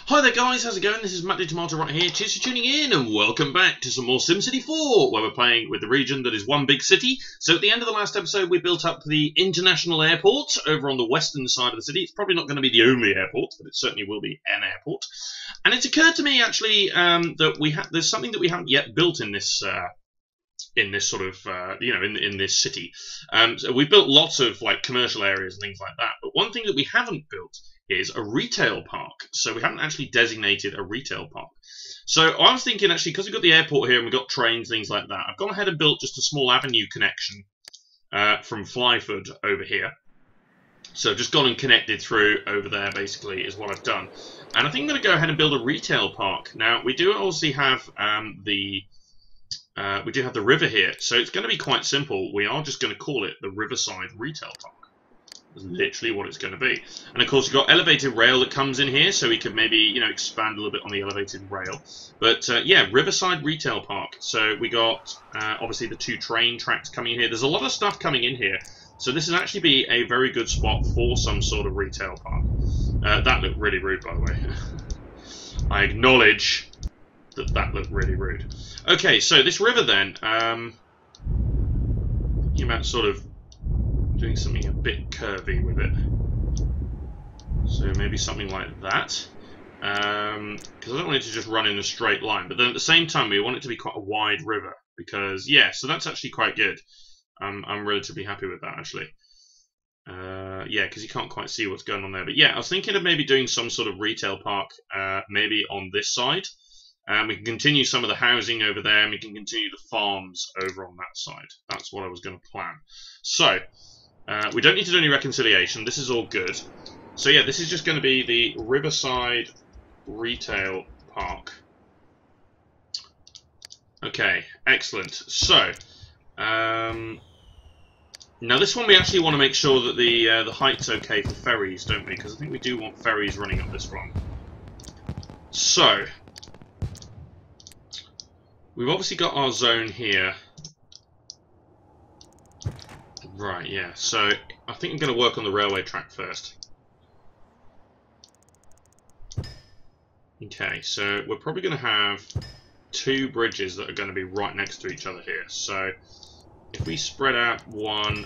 Hi there guys, how's it going? This is Matty Tomato right here. Cheers for tuning in and welcome back to some more SimCity 4 where we're playing with the region that is one big city. So at the end of the last episode we built up the international airport over on the western side of the city. It's probably not going to be the only airport, but it certainly will be an airport. And it's occurred to me actually that there's something that we haven't yet built in this sort of, in this city. So we've built lots of like commercial areas and things like that, but one thing that we haven't built is a retail park. So we haven't actually designated a retail park. So I was thinking actually, because we've got the airport here and we've got trains, things like that, I've gone ahead and built just a small avenue connection from Flyford over here. So I've just gone and connected through over there, basically, is what I've done. And I think I'm going to go ahead and build a retail park. Now, we do obviously have the river here, so it's going to be quite simple. We are just going to call it the Riverside Retail Park. That's literally what it's going to be. And of course, you've got elevated rail that comes in here, so we could maybe, expand a little bit on the elevated rail. But yeah, Riverside Retail Park. So we got obviously the 2 train tracks coming in here. There's a lot of stuff coming in here, so this would actually be a very good spot for some sort of retail park. That looked really rude, by the way. I acknowledge that looked really rude. Okay, so this river then, you might sort of doing something a bit curvy with it. So maybe something like that. Because I don't want it to just run in a straight line, but then at the same time we want it to be quite a wide river. Because, yeah, so that's actually quite good. I'm relatively happy with that, actually. Yeah, because you can't quite see what's going on there. But yeah, I was thinking of maybe doing some sort of retail park, maybe on this side. We can continue some of the housing over there, and we can continue the farms over on that side. That's what I was going to plan. So, we don't need to do any reconciliation. This is all good. So yeah, this is just going to be the Riverside Retail Park. Okay, excellent. So, now this one we actually want to make sure that the height's okay for ferries, don't we? Because I think we do want ferries running up this one. So, we've obviously got our zone here. Right, yeah. So, I think I'm going to work on the railway track first. Okay, so we're probably going to have 2 bridges that are going to be right next to each other here. So, if we spread out one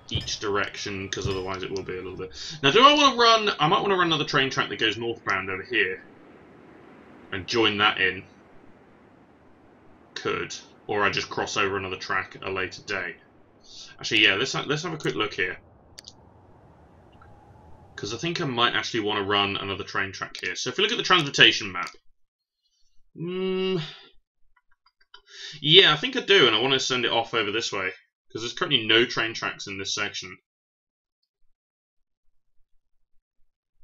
each direction, because otherwise it will be a little bit... Now, do I want to run... I might want to run another train track that goes northbound over here and join that in. Could. Or I just cross over another track at a later date. Actually, yeah, let's have a quick look here. Because I think I might actually want to run another train track here. So if we look at the transportation map... yeah, I think I do, and I want to send it off over this way. Because there's currently no train tracks in this section.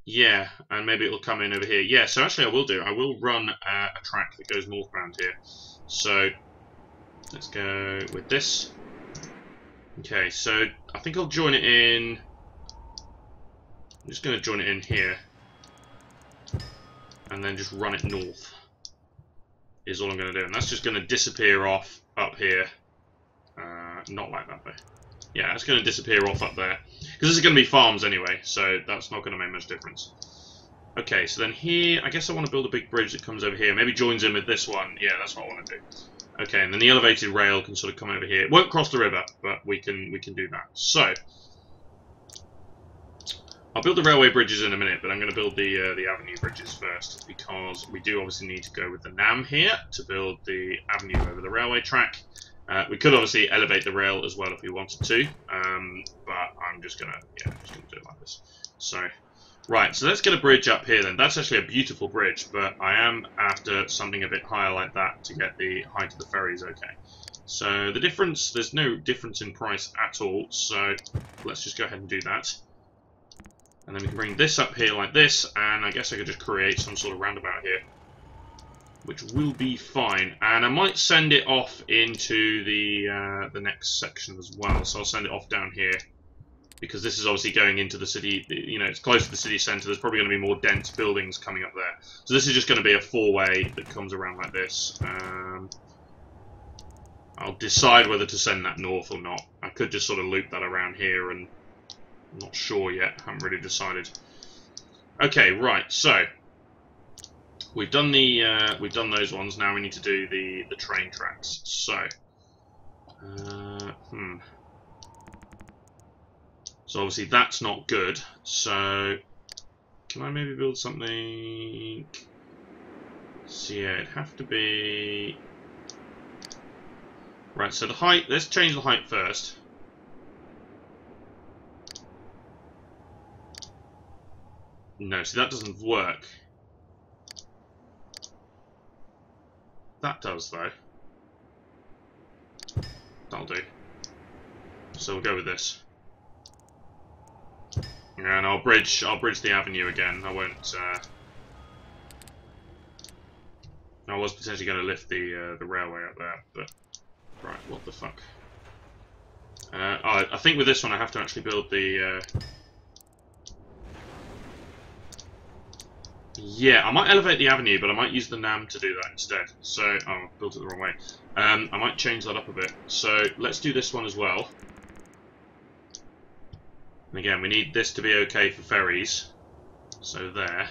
Yeah, and maybe it'll come in over here. Yeah, so actually I will do. I will run a track that goes northbound here. So, let's go with this. Okay, so I think I'll join it in... I'm just going to join it in here. And then just run it north. Is all I'm going to do. And that's just going to disappear off up here. Not like that though. Yeah, it's going to disappear off up there. Because this is going to be farms anyway, so that's not going to make much difference. Okay, so then here, I guess I want to build a big bridge that comes over here. Maybe joins in with this one. Yeah, that's what I want to do. Okay, and then the elevated rail can sort of come over here. It won't cross the river, but we can do that. So, I'll build the railway bridges in a minute, but I'm going to build the avenue bridges first, because we do obviously need to go with the NAM here to build the avenue over the railway track. We could obviously elevate the rail as well if we wanted to, but I'm just gonna do it like this. So, right, so let's get a bridge up here then. That's actually a beautiful bridge, but I am after something a bit higher like that to get the height of the ferries okay. So the difference, there's no difference in price at all, so let's just go ahead and do that. And then we can bring this up here like this, and I guess I could just create some sort of roundabout here, which will be fine. And I might send it off into the next section as well. So I'll send it off down here, because this is obviously going into the city. It's close to the city centre. There's probably going to be more dense buildings coming up there. So this is just going to be a 4-way that comes around like this. I'll decide whether to send that north or not. I could just sort of loop that around here, and I'm not sure yet. I haven't really decided. Okay, right, so we've done those ones. Now we need to do the train tracks. So, so obviously that's not good. So, can I maybe build something? So yeah, it'd have to be right. So the height. Let's change the height first. No, see that doesn't work. That does though. That'll do. So we'll go with this. And I'll bridge the avenue again. I won't. I was potentially going to lift the railway up there, but right, what the fuck? I think with this one I have to actually build the. Yeah, I might elevate the avenue, but I might use the NAM to do that instead. So, oh, I built it the wrong way. I might change that up a bit. So, let's do this one as well. And again, we need this to be okay for ferries. So, there.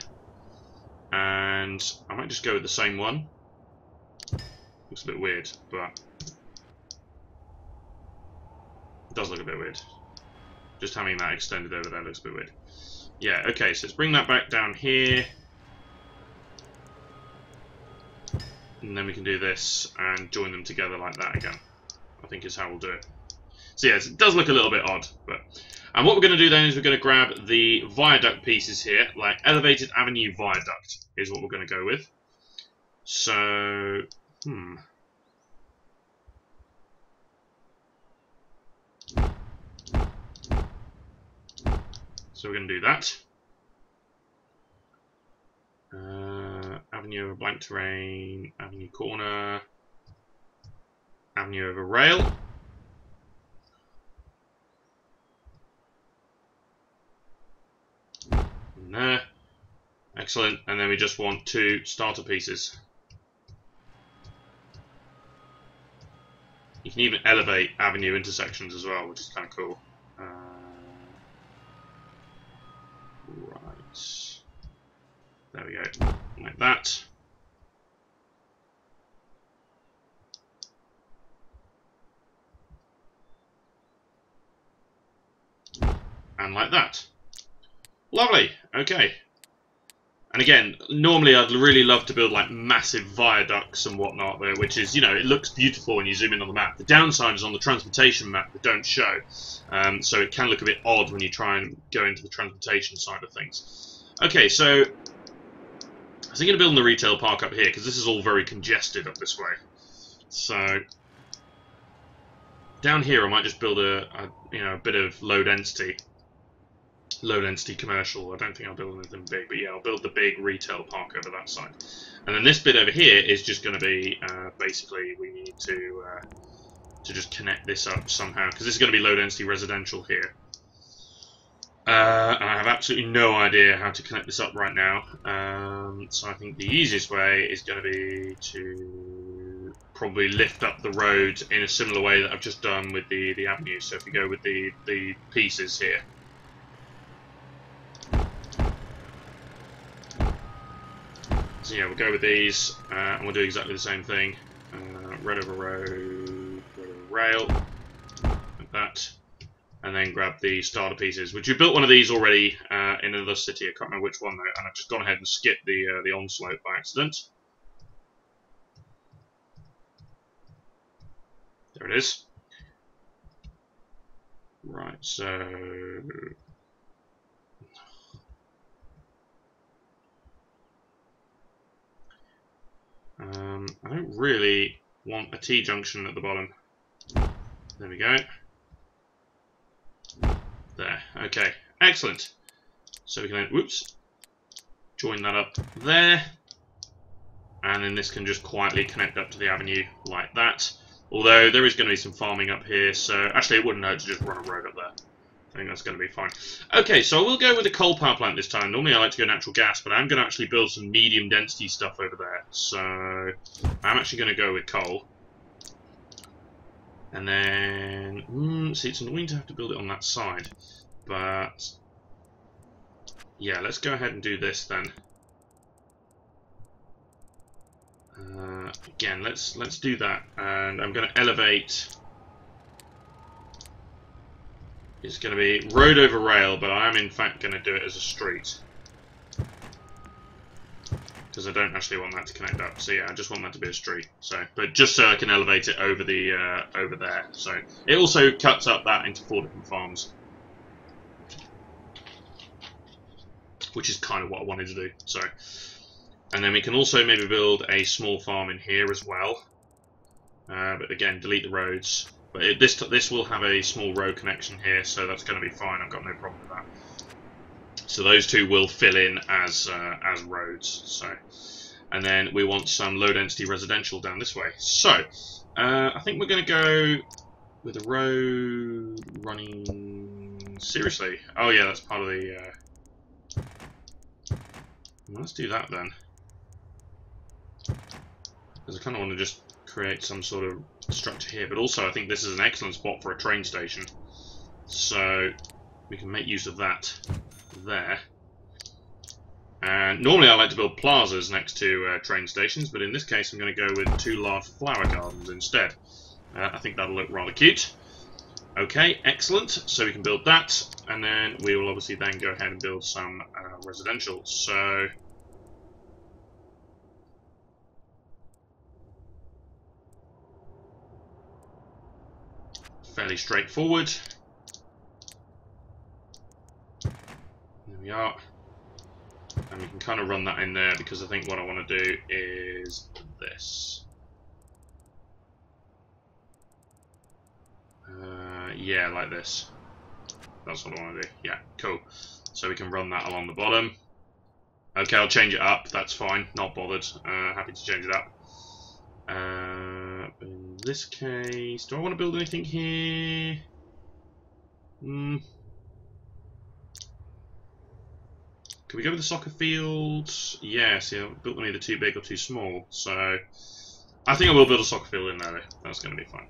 And I might just go with the same one. Looks a bit weird, but it does look a bit weird. Just having that extended over there looks a bit weird. Yeah, okay, so let's bring that back down here. And then we can do this and join them together like that again. I think is how we'll do it. So yes, it does look a little bit odd, but and what we're going to do then is we're going to grab the viaduct pieces here, like elevated avenue viaduct is what we're going to go with. So, so we're going to do that. Avenue over blank terrain, avenue corner, avenue over rail. And there. Excellent. And then we just want 2 starter pieces. You can even elevate avenue intersections as well, which is kind of cool. Right. There we go. Like that. And like that. Lovely. Okay. And again, normally I'd really love to build like massive viaducts and whatnot there, which is, you know, it looks beautiful when you zoom in on the map. The downside is on the transportation map that don't show. So it can look a bit odd when you try and go into the transportation side of things. Okay, so I was thinking of building the retail park up here because this is all very congested up this way. So down here I might just build a bit of low density commercial. I don't think I'll build anything big, but yeah, I'll build the big retail park over that side. And then this bit over here is just going to be basically we need to just connect this up somehow because this is going to be low density residential here. And I have absolutely no idea how to connect this up right now. So I think the easiest way is going to be to probably lift up the road in a similar way that I've just done with the avenue. So if we go with the pieces here. So yeah, we'll go with these, and we'll do exactly the same thing. Red over road, red over rail, like that. And then grab the starter pieces, which we built one of these already in another city. I can't remember which one though, and I've just gone ahead and skipped the on-slope by accident. There it is. Right, so I don't really want a T-junction at the bottom. There we go. There. Okay. Excellent. So we can then, whoops, join that up there. And then this can just quietly connect up to the avenue like that. Although there is going to be some farming up here, so actually it wouldn't hurt to just run a road up there. I think that's going to be fine. Okay, so we'll go with a coal power plant this time. Normally I like to go natural gas, but I'm going to actually build some medium density stuff over there. So I'm actually going to go with coal. And then, see, it's annoying to have to build it on that side. But yeah, let's go ahead and do this then. Again, let's do that, and I'm going to elevate. It's going to be road over rail, but I am in fact going to do it as a street because I don't actually want that to connect up. So yeah, I just want that to be a street. So, but just so I can elevate it over the over there. So it also cuts up that into 4 different farms, which is kind of what I wanted to do. So, and then we can also maybe build a small farm in here as well. But again, delete the roads. But this will have a small road connection here, so that's going to be fine. I've got no problem with that. So those two will fill in as roads. So, and then we want some low density residential down this way. So, I think we're going to go with a road running. Seriously? Oh yeah, that's part of the. Let's do that then, because I kind of want to just create some sort of structure here. But also, I think this is an excellent spot for a train station, so we can make use of that there. And normally I like to build plazas next to train stations, but in this case I'm going to go with 2 large flower gardens instead. I think that'll look rather cute. Okay, excellent. So we can build that, and then we will obviously then go ahead and build some residential. So fairly straightforward. There we are. And we can kind of run that in there, because I think what I want to do is this. Yeah, like this. That's what I want to do. Yeah, cool. So we can run that along the bottom. Okay, I'll change it up. That's fine. Not bothered. Happy to change it up. In this case, do I want to build anything here? Can we go with the soccer fields? Yeah, see, I built them either too big or too small. So I think I will build a soccer field in there, though. That's going to be fine.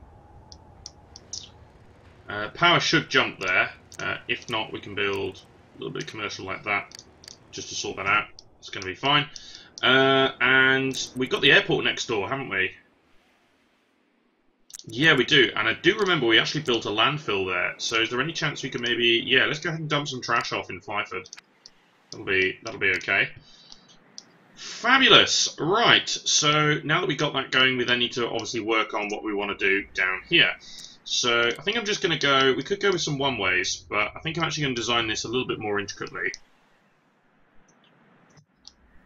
Power should jump there. If not, we can build a little bit of commercial like that, just to sort that out. It's going to be fine. And we've got the airport next door, haven't we? Yeah, we do. And I do remember we actually built a landfill there. So is there any chance we can maybe... Yeah, let's go ahead and dump some trash off in Twyford. That'll be okay. Fabulous. Right, so now that we've got that going, we then need to obviously work on what we want to do down here. So I think I'm just going to go... We could go with some one-ways, but I think I'm actually going to design this a little bit more intricately.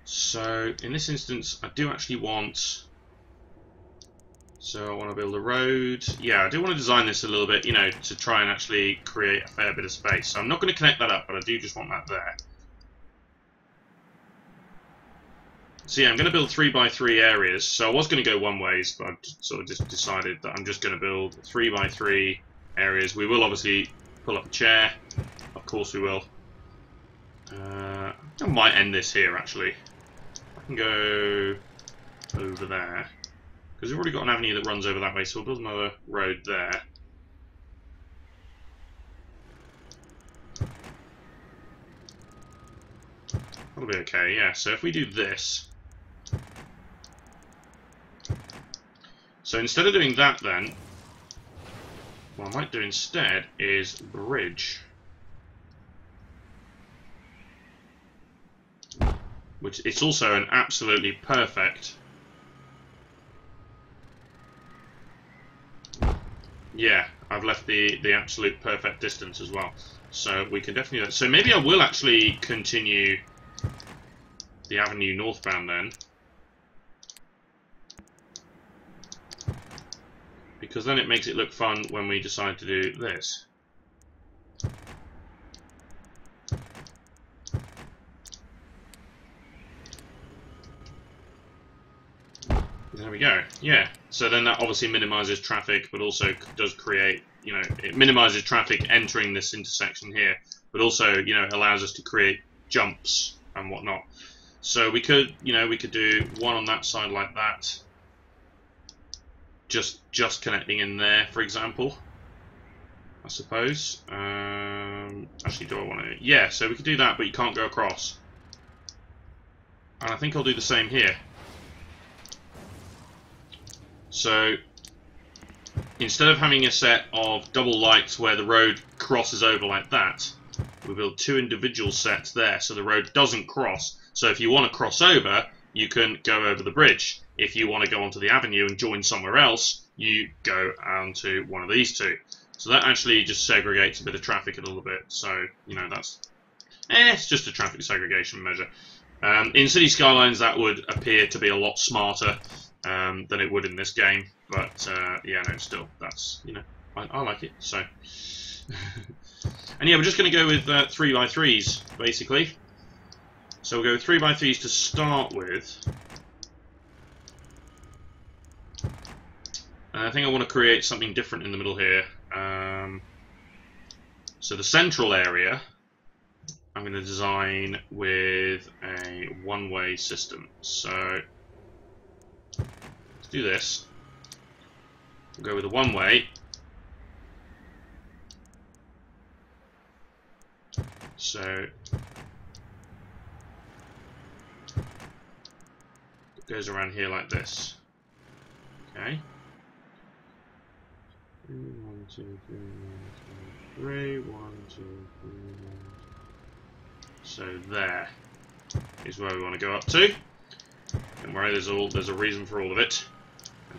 So in this instance, I do actually want... So I want to build a road. Yeah, I do want to design this a little bit, you know, to try and actually create a fair bit of space. So I'm not going to connect that up, but I do just want that there. So yeah, I'm going to build 3x3 areas. So I was going to go one ways, but I've sort of just decided that I'm just going to build 3x3 areas. We will obviously pull up a chair. Of course we will. I might end this here, actually. I can go over there, because we've already got an avenue that runs over that way, so we'll build another road there. That'll be okay, yeah. So if we do this... So instead of doing that then, what I might do instead is bridge. Which it's also an absolutely perfect... Yeah, I've left the absolute perfect distance as well. So we can definitely do that. So maybe I will actually continue the avenue northbound then. Because then it makes it look fun when we decide to do this. There we go. Yeah. So then that obviously minimizes traffic, but also does create, you know, it minimizes traffic entering this intersection here, but also, you know, it allows us to create jumps and whatnot. So we could, you know, we could do one on that side like that. Just connecting in there, for example, I suppose. Actually, do I want to... Yeah, so we could do that, but you can't go across. And I think I'll do the same here. So instead of having a set of double lights where the road crosses over like that, we build 2 individual sets there so the road doesn't cross. So if you want to cross over, you can go over the bridge. If you want to go onto the avenue and join somewhere else, you go onto one of these 2. So that actually just segregates a bit of traffic a little bit. So, you know, that's... it's just a traffic segregation measure. In City Skylines, that would appear to be a lot smarter than it would in this game. But, yeah, no, still, that's, you know, I like it, so... And yeah, we're just going to go with 3x3s, basically. So we'll go 3x3s to start with. And I think I want to create something different in the middle here. So the central area, I'm going to design with a one-way system. So let's do this. We'll go with a one-way. So it goes around here like this. Okay. 1, 2, 3, 1, 2, 3, 1, 2, 3, 1. So there is where we want to go up to. Don't worry, there's a reason for all of it.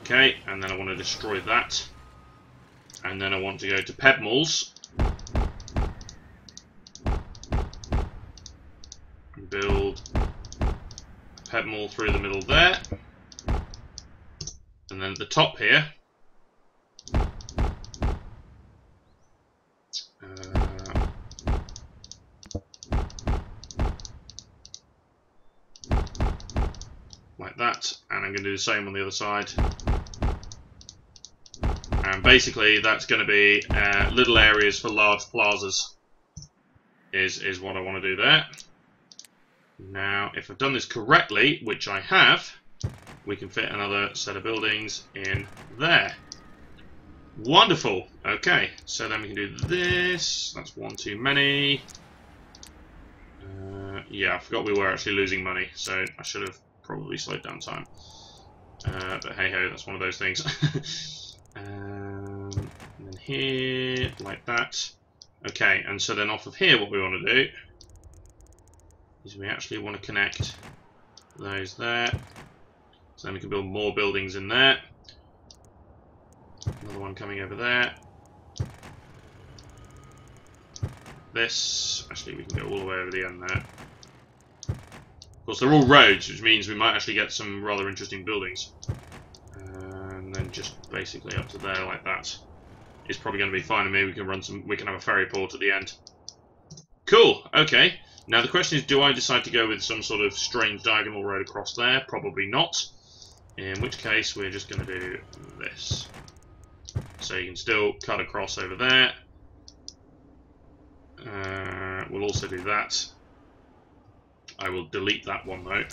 Okay, and then I want to destroy that. And then I want to go to Pebbles. And build a Pebble through the middle there. And then at the top here, like that, and I'm going to do the same on the other side. And basically that's going to be little areas for large plazas is what I want to do there. Now if I've done this correctly, which I have, we can fit another set of buildings in there. Wonderful. Okay, so then we can do this. That's one too many. Yeah, I forgot we were actually losing money, so I should have probably slowed down time. But hey ho, that's one of those things. And then here, like that. Okay, and so then off of here, what we want to do is we actually want to connect those there. So then we can build more buildings in there. Another one coming over there. This, actually we can go all the way over the end there. Of course they're all roads, which means we might actually get some rather interesting buildings. And then just basically up to there like that is probably going to be fine. And maybe we can we can have a ferry port at the end. Cool, okay. Now the question is, do I decide to go with some sort of strange diagonal road across there? Probably not. In which case we're just going to do this. So you can still cut across over there. We'll also do that. I will delete that one though.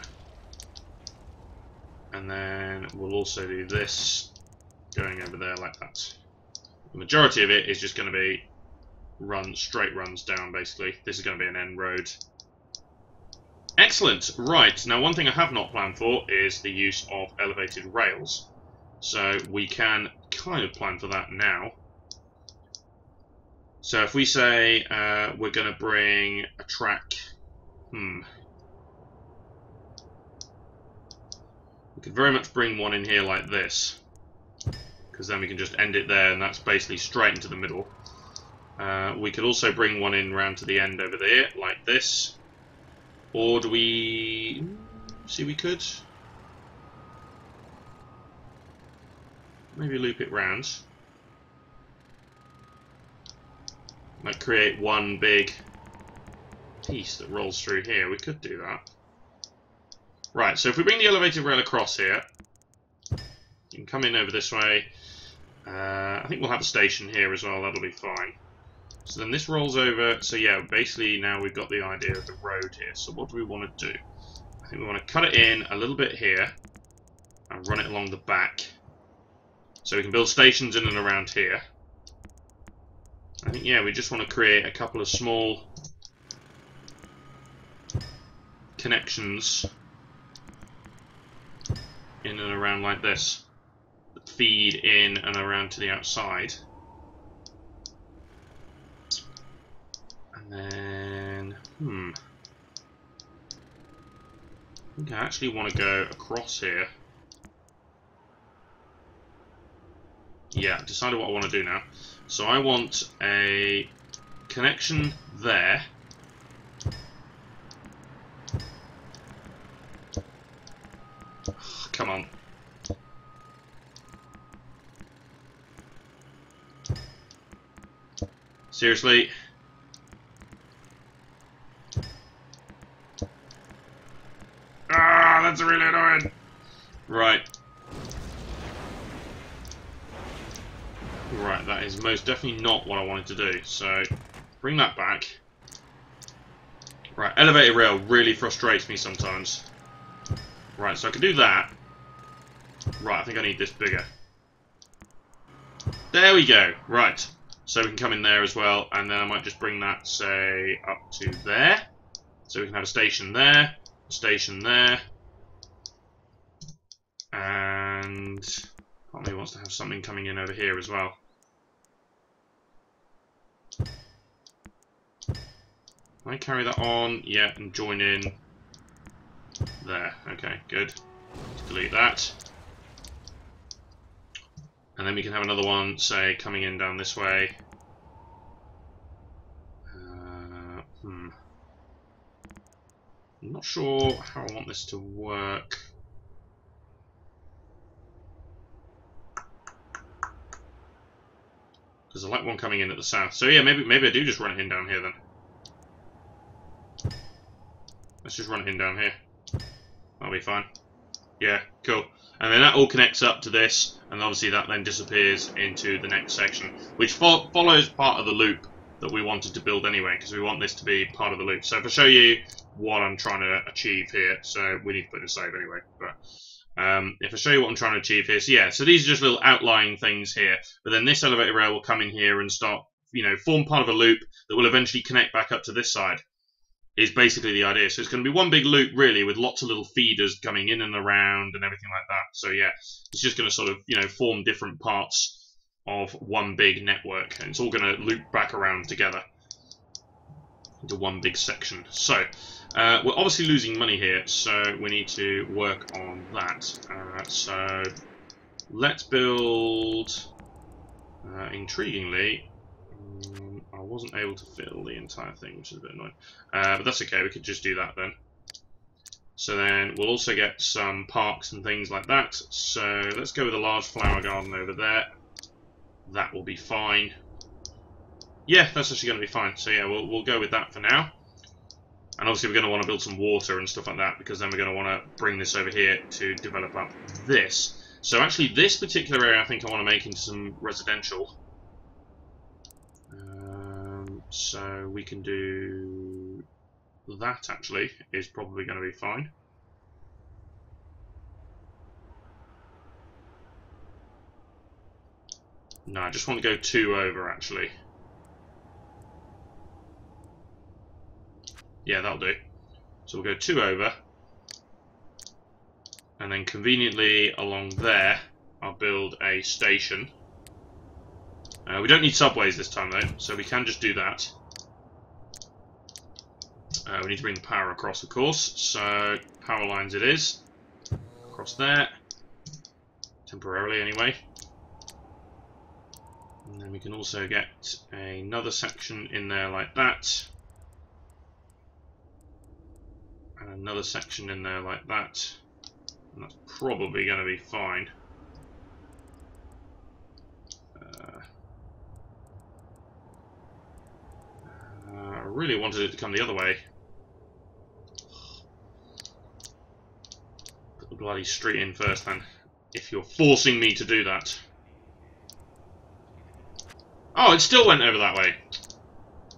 And then we'll also do this going over there like that. The majority of it is just going to be straight runs down basically. This is going to be an end road. Excellent. Right, now one thing I have not planned for is the use of elevated rails. So we can kind of plan for that now. So if we say we're going to bring a track, we could very much bring one in here like this, because then we can just end it there and that's basically straight into the middle. We could also bring one in round to the end over there like this, or do we see we could maybe loop it round. Might create one big piece that rolls through here. We could do that. Right, so if we bring the elevated rail across here, you can come in over this way. I think we'll have a station here as well, that'll be fine. So then this rolls over, so yeah, basically now we've got the idea of the road here. So what do we want to do? I think we want to cut it in a little bit here and run it along the back. So we can build stations in and around here. I think, yeah, we just want to create a couple of small connections in and around like this. feed in and around to the outside. And then, I think I actually want to go across here. Yeah, I've decided what I want to do now. So I want a connection there. Come on. Seriously? Ah, that's really annoying. Right. Right, that is most definitely not what I wanted to do. So, bring that back. Right, elevator rail really frustrates me sometimes. Right, so I can do that. Right, I think I need this bigger. There we go. Right. So we can come in there as well, and then I might just bring that, say, up to there. So we can have a station there, a station there. And part of me wants to have something coming in over here as well. Can I carry that on? Yeah, and join in there. Okay, good. Let's delete that. And then we can have another one, say, coming in down this way. I'm not sure how I want this to work. Because I like one coming in at the south. So yeah, maybe I do just run it in down here then. Let's just run it in down here. That'll be fine. Yeah, cool. And then that all connects up to this, and obviously that then disappears into the next section, which follows part of the loop that we wanted to build anyway, because we want this to be part of the loop. So if I show you what I'm trying to achieve here, so we need to put a save anyway, but if I show you what I'm trying to achieve here, so yeah, so these are just little outlying things here, but then this elevator rail will come in here and start, form part of a loop that will eventually connect back up to this side. Is basically the idea. So it's going to be one big loop, really, with lots of little feeders coming in and around and everything like that. So yeah, it's just going to sort of, form different parts of one big network, and it's all going to loop back around together into one big section. So we're obviously losing money here, so we need to work on that. So let's build, intriguingly, I wasn't able to fill the entire thing, which is a bit annoying. But that's okay, we could just do that then. So then we'll also get some parks and things like that. So let's go with a large flower garden over there. That will be fine. Yeah, that's actually going to be fine. So yeah, we'll go with that for now. And obviously we're going to want to build some water and stuff like that, because then we're going to want to bring this over here to develop up this. So actually this particular area I think I want to make into some residential. So we can do that, actually, is probably going to be fine. No, I just want to go 2 over, actually. Yeah, that'll do. So we'll go 2 over. And then conveniently along there, I'll build a station. We don't need subways this time though, so we can just do that. We need to bring the power across, of course, so power lines it is. Across there. Temporarily anyway. And then we can also get another section in there like that. And another section in there like that. And that's probably going to be fine. I really wanted it to come the other way. Put the bloody street in first then, if you're forcing me to do that. Oh, it still went over that way.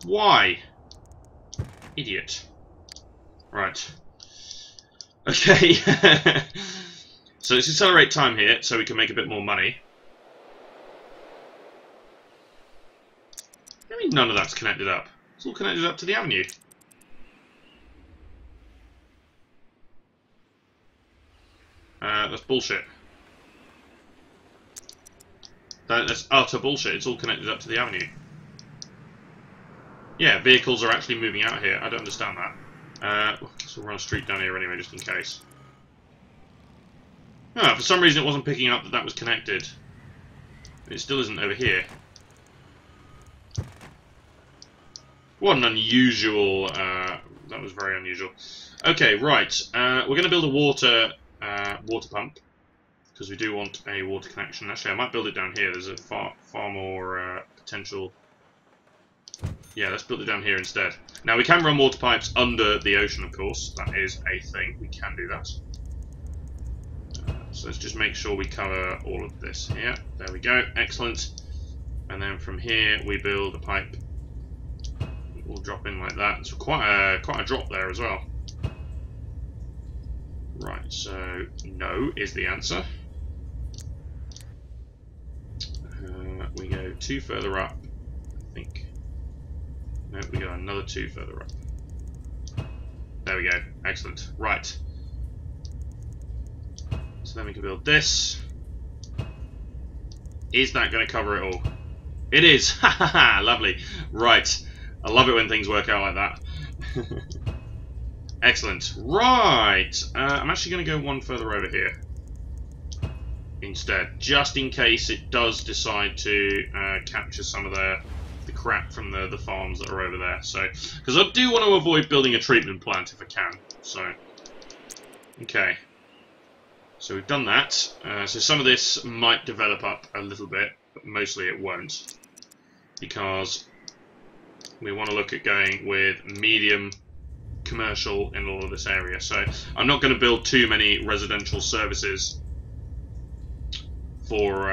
Why? Idiot. Right. Okay. So let's accelerate time here so we can make a bit more money. I mean, none of that's connected up. It's all connected up to the avenue. That's bullshit. That's utter bullshit. It's all connected up to the avenue. Yeah, vehicles are actually moving out here. I don't understand that. So we'll run a street down here anyway, just in case. Oh, for some reason it wasn't picking up that that was connected. It still isn't over here. What an unusual... that was very unusual. Okay, right. We're going to build a water pump. Because we do want a water connection. Actually, I might build it down here. There's a far more potential... Yeah, let's build it down here instead. Now, we can run water pipes under the ocean, of course. That is a thing. We can do that. So let's just make sure we cover all of this here. There we go. Excellent. And then from here, we build a pipe. We'll drop in like that. It's quite a drop there as well. Right, so no is the answer. We go 2 further up, I think. No, we go another 2 further up. There we go. Excellent. Right. So then we can build this. Is that going to cover it all? It is! Ha ha ha! Lovely. Right. I love it when things work out like that. Excellent. Right. I'm actually going to go 1 further over here instead, just in case it does decide to capture some of the crap from the farms that are over there. So, because I do want to avoid building a treatment plant if I can. So, okay. So we've done that. So some of this might develop up a little bit, but mostly it won't, because we want to look at going with medium commercial in all of this area. So I'm not going to build too many residential services for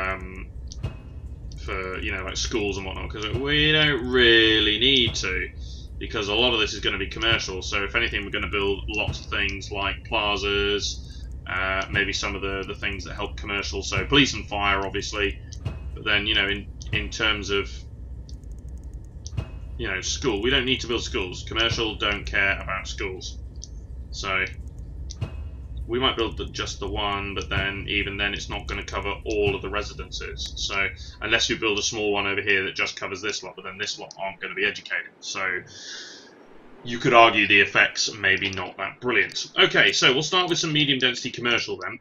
you know, like schools and whatnot, because we don't really need to, because a lot of this is going to be commercial. So if anything, we're going to build lots of things like plazas, maybe some of the things that help commercial, so police and fire obviously, but then, you know, in terms of, you know, school, we don't need to build schools. Commercial don't care about schools, so we might build just the one, but then even then it's not going to cover all of the residences. So unless you build a small one over here that just covers this lot, but then this lot aren't going to be educated. So you could argue the effects maybe not that brilliant. Okay, so we'll start with some medium density commercial then.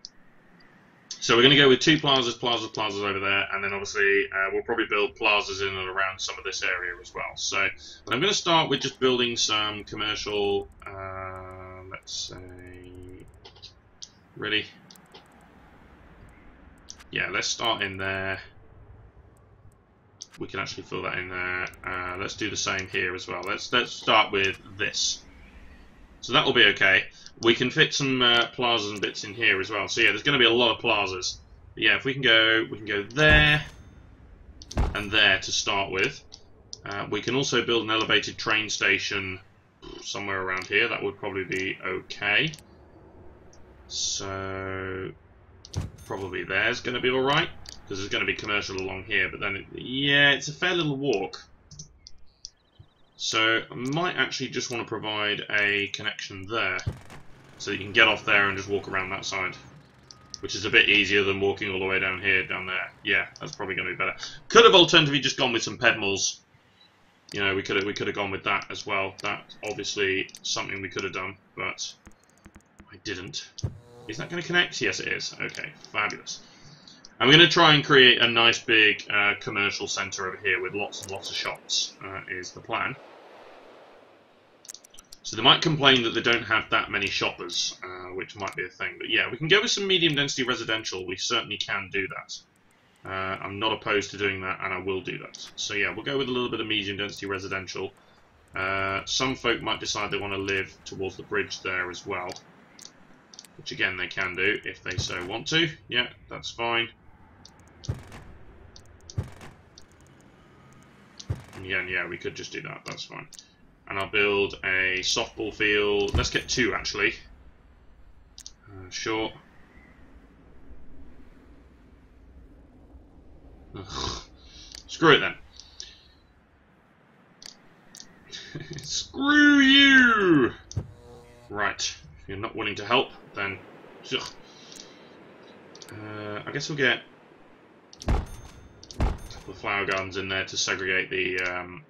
So we're going to go with 2 plazas over there, and then obviously we'll probably build plazas in and around some of this area as well. So but I'm going to start with just building some commercial, let's say, ready? Yeah, let's start in there. We can actually fill that in there. Let's do the same here as well. Let's start with this. So that will be okay. We can fit some plazas and bits in here as well. So yeah, there's going to be a lot of plazas. But yeah, if we can go there and there to start with. We can also build an elevated train station somewhere around here. That would probably be okay. So probably there's going to be alright, because there's going to be commercial along here, but then yeah, it's a fair little walk. So I might actually just want to provide a connection there, so you can get off there and just walk around that side, which is a bit easier than walking all the way down here, down there. Yeah, that's probably going to be better. Could have alternatively just gone with some pedmals. You know, we could have gone with that as well. That's obviously something we could have done, but I didn't. Is that going to connect? Yes, it is. Okay, fabulous. I'm going to try and create a nice big commercial centre over here with lots and lots of shops, is the plan. So they might complain that they don't have that many shoppers, which might be a thing. But yeah, we can go with some medium density residential. We certainly can do that. I'm not opposed to doing that, and I will do that. So yeah, we'll go with a little bit of medium density residential. Some folk might decide they want to live towards the bridge there as well, which again they can do if they so want to. Yeah, that's fine. And again, yeah, we could just do that. That's fine. And I'll build a softball field. Let's get 2 actually. Sure. Ugh. Screw it then. Screw you! Right. If you're not willing to help, then I guess we'll get the flower gardens in there to segregate the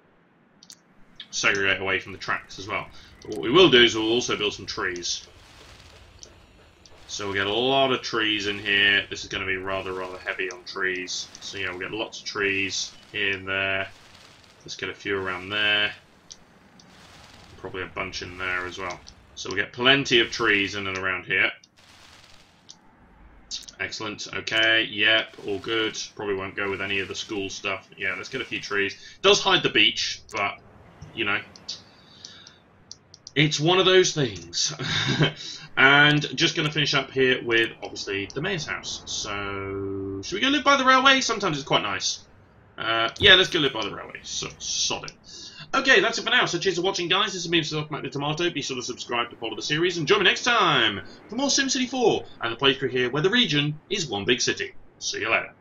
segregate away from the tracks as well. But what we will do is we'll also build some trees. So we'll get a lot of trees in here. This is going to be rather heavy on trees. So yeah, we'll get lots of trees here and there. Let's get a few around there. Probably a bunch in there as well. So we'll get plenty of trees in and around here. Excellent. Okay, yep, all good. Probably won't go with any of the school stuff. Yeah, let's get a few trees. Does hide the beach, but, you know, it's one of those things. And just going to finish up here with, obviously, the mayor's house. So, should we go live by the railway? Sometimes it's quite nice. Yeah, let's go live by the railway. So, solid. Okay, that's it for now. So cheers for watching, guys. This has been myself, Matt the Tomato. Be sure to subscribe to follow the series, and join me next time for more SimCity 4 and the playthrough here where the region is one big city. See you later.